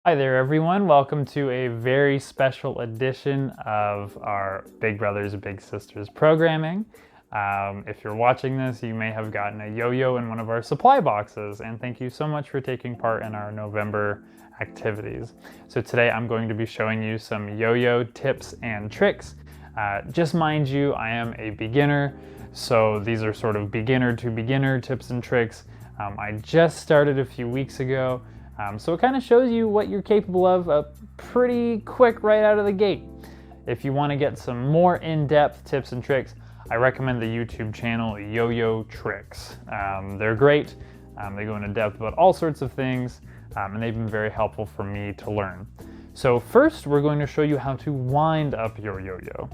Hi there everyone, welcome to a very special edition of our Big Brothers Big Sisters programming. If you're watching this, you may have gotten a yo-yo in one of our supply boxes, and thank you so much for taking part in our November activities. So today I'm going to be showing you some yo-yo tips and tricks. Just mind you, I am a beginner, so these are sort of beginner to beginner tips and tricks. I just started a few weeks ago. So it kind of shows you what you're capable of pretty quick right out of the gate. If you want to get some more in-depth tips and tricks, I recommend the YouTube channel YoYo Tricks. They're great. They go into depth about all sorts of things, and they've been very helpful for me to learn. So first, we're going to show you how to wind up your yo-yo.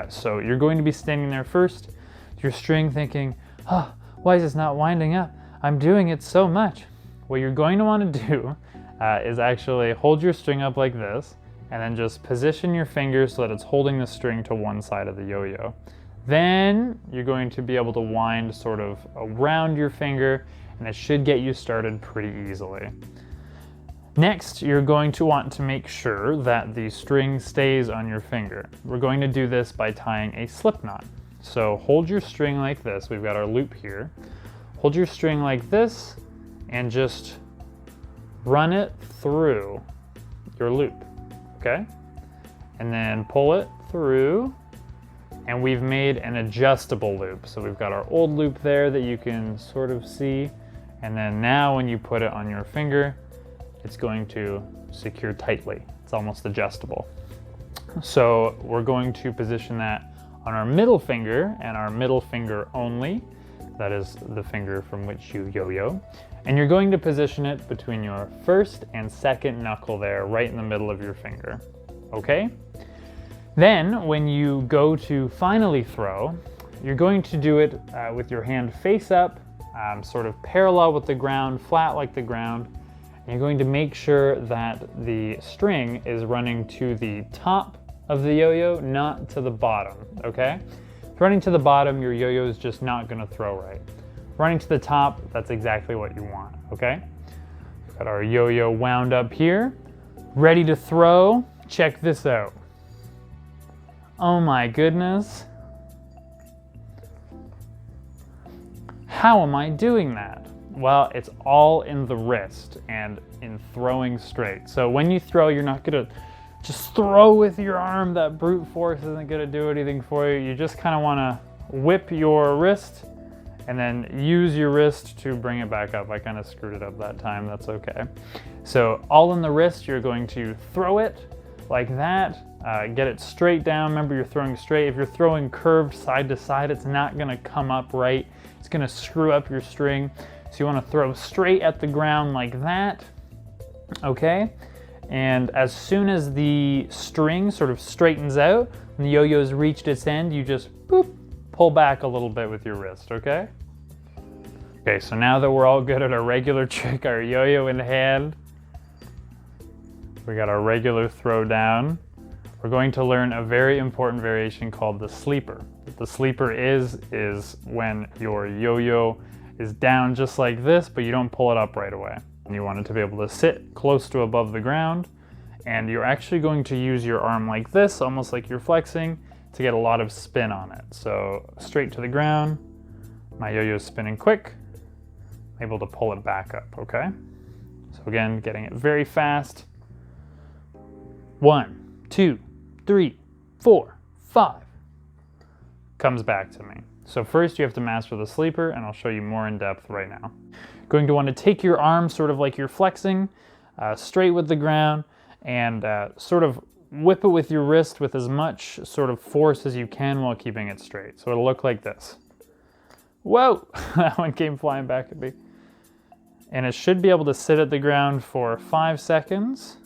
So you're going to be standing there first with your string thinking, oh, why is this not winding up? I'm doing it so much. What you're going to want to do is actually hold your string up like this and then just position your fingers so that it's holding the string to one side of the yo-yo. Then you're going to be able to wind sort of around your finger, and it should get you started pretty easily. Next, you're going to want to make sure that the string stays on your finger. We're going to do this by tying a slip knot. So hold your string like this. We've got our loop here. Hold your string like this and just run it through your loop, okay? And then pull it through, and we've made an adjustable loop. So we've got our old loop there that you can sort of see, and then now when you put it on your finger, it's going to secure tightly. It's almost adjustable. So we're going to position that on our middle finger, and our middle finger only. That is the finger from which you yo-yo. And you're going to position it between your first and second knuckle there, right in the middle of your finger, okay? Then, when you go to finally throw, you're going to do it with your hand face up, sort of parallel with the ground, flat like the ground. And you're going to make sure that the string is running to the top of the yo-yo, not to the bottom, okay? If running to the bottom, your yo-yo is just not gonna throw right. Running to the top, that's exactly what you want, okay? We've got our yo-yo wound up here, ready to throw. Check this out. Oh my goodness. How am I doing that? Well, it's all in the wrist and in throwing straight. So when you throw, you're not gonna just throw with your arm. That brute force isn't gonna do anything for you. You just kind of wanna whip your wrist and then use your wrist to bring it back up. I kind of screwed it up that time, that's okay. So all in the wrist, you're going to throw it like that, get it straight down. Remember, you're throwing straight. If you're throwing curved side to side, it's not gonna come up right. It's gonna screw up your string. So you wanna throw straight at the ground like that, okay? And as soon as the string sort of straightens out, when the yo-yo's reached its end, you just boop, pull back a little bit with your wrist, okay? Okay, so now that we're all good at our regular trick, our yo-yo in hand, we got our regular throw down, we're going to learn a very important variation called the sleeper. What the sleeper is when your yo-yo is down just like this, but you don't pull it up right away. You want it to be able to sit close to above the ground, and you're actually going to use your arm like this, almost like you're flexing, to get a lot of spin on it. So straight to the ground, my yo-yo is spinning quick, I'm able to pull it back up, okay? So again, getting it very fast. 1, 2, 3, 4, 5. Comes back to me. So first you have to master the sleeper, and I'll show you more in depth right now. Going to want to take your arm sort of like you're flexing, straight with the ground, and sort of whip it with your wrist with as much sort of force as you can while keeping it straight. So it'll look like this. Whoa, that one came flying back at me. And it should be able to sit at the ground for 5 seconds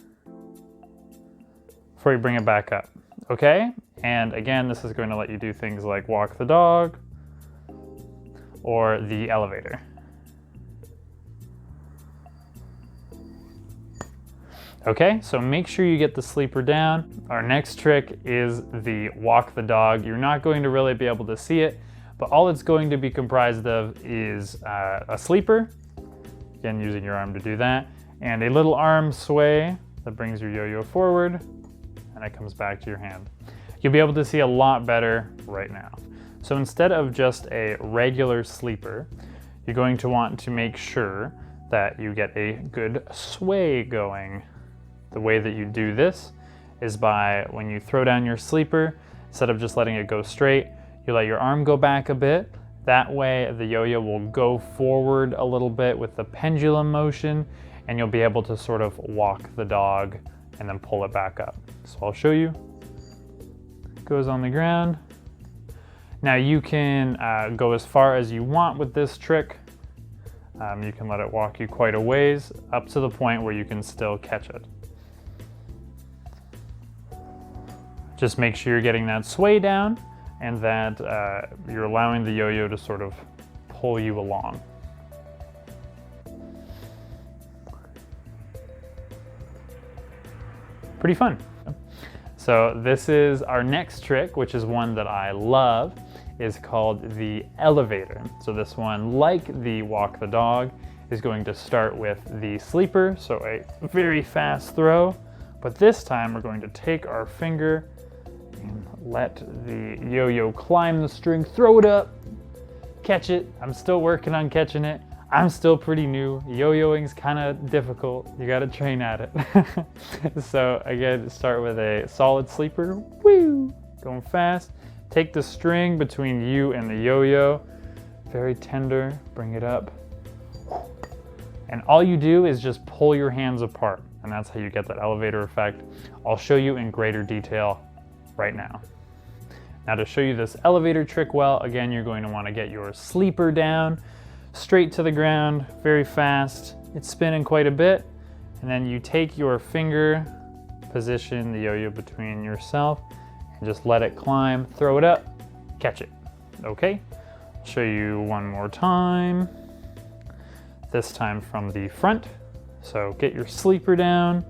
before you bring it back up, okay? And again, this is going to let you do things like walk the dog or the elevator. Okay, so make sure you get the sleeper down. Our next trick is the walk the dog. You're not going to really be able to see it, but all it's going to be comprised of is a sleeper, again using your arm to do that, and a little arm sway that brings your yo-yo forward, and it comes back to your hand. You'll be able to see a lot better right now. So instead of just a regular sleeper, you're going to want to make sure that you get a good sway going. The way that you do this is by, when you throw down your sleeper, instead of just letting it go straight, you let your arm go back a bit. That way the yo-yo will go forward a little bit with the pendulum motion, and you'll be able to sort of walk the dog and then pull it back up. So I'll show you. Goes on the ground. Now you can go as far as you want with this trick. You can let it walk you quite a ways, up to the point where you can still catch it. Just make sure you're getting that sway down and that you're allowing the yo-yo to sort of pull you along. Pretty fun. So this is our next trick, which is one that I love, is called the elevator. So this one, like the walk the dog, is going to start with the sleeper, so a very fast throw, but this time we're going to take our finger and let the yo-yo climb the string, throw it up, catch it. I'm still working on catching it. I'm still pretty new. Yo-yoing's kind of difficult. You got to train at it. So again, start with a solid sleeper. Woo! Going fast. Take the string between you and the yo-yo. Very tender. Bring it up. And all you do is just pull your hands apart. And that's how you get that elevator effect. I'll show you in greater detail right now. Now to show you this elevator trick well, again, you're going to want to get your sleeper down, straight to the ground, very fast. It's spinning quite a bit. And then you take your finger, position the yo-yo between yourself, and just let it climb, throw it up, catch it. Okay, I'll show you one more time. This time from the front. So get your sleeper down,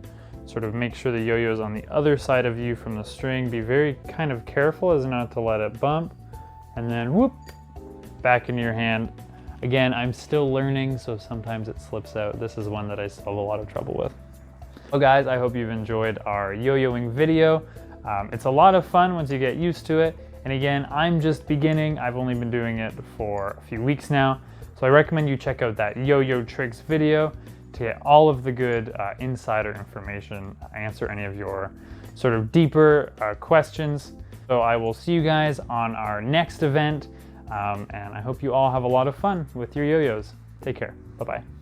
sort of make sure the yo-yo is on the other side of you from the string. Be very kind of careful as not to let it bump. And then whoop, back into your hand. Again, I'm still learning, so sometimes it slips out. This is one that I still have a lot of trouble with. Well guys, I hope you've enjoyed our yo-yoing video. It's a lot of fun once you get used to it. And again, I'm just beginning. I've only been doing it for a few weeks now. So I recommend you check out that yo-yo tricks video to get all of the good insider information, answer any of your sort of deeper questions. So I will see you guys on our next event. And I hope you all have a lot of fun with your yo-yos. Take care. Bye-bye.